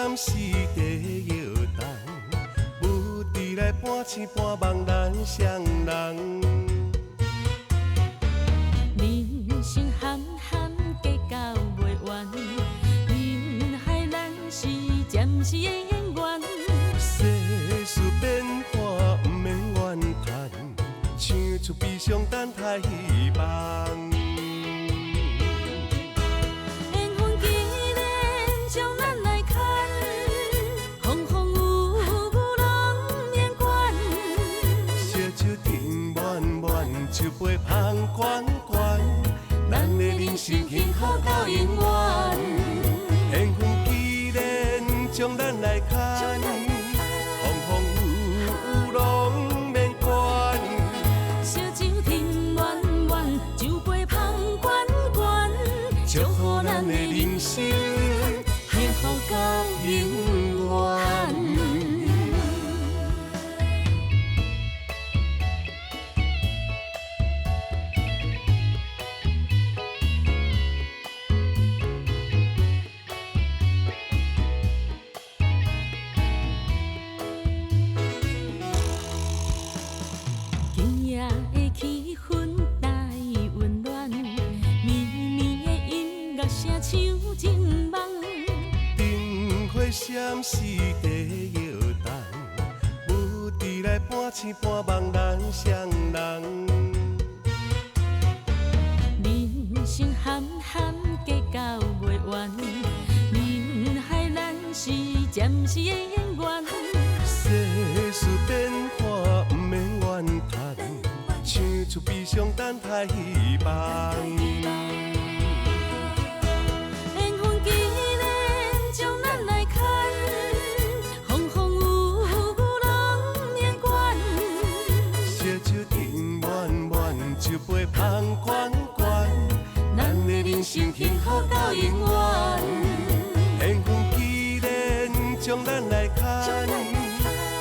闪时地摇动，有时来半醒半梦咱双人。人生坎坎计较袂完，人海咱是暂时的姻缘。世事变化不免怨叹，唱出悲伤等待希望。缘分既然将咱来牵，风风雨雨拢免管。烧酒甜满满，酒杯香悬悬，咱的人生幸福到永远。缘分既然将咱来牵，风风雨雨拢免管。烧酒甜满满，酒杯香悬悬，祝福咱的人生幸福到永远。今夜的气氛带温暖，绵绵的音乐声唱情梦。灯火闪时地摇动，有时来半醒半梦咱双人。人生坎坎计较袂完，人海咱是暂时的姻缘。世事变化不免怨叹，唱出悲伤等待希望。缘分既然将咱来牵，风风雨雨拢免管。烧酒甜满满，酒杯香悬悬，咱的人生幸福到永远。缘分既然将咱来牵，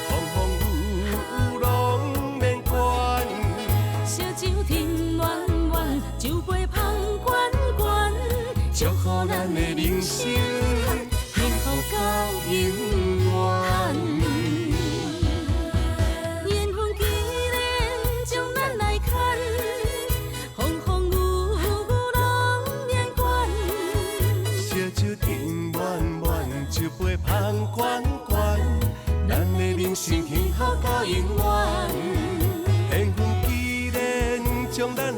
风风雨雨拢免管。烧酒甜满满，酒杯香悬悬，祝福咱的人生幸福到永远。缘分既然将咱来牵，风风雨雨拢免管。烧酒甜满满，酒杯香悬悬，咱的人生幸福到永远。缘分既然将咱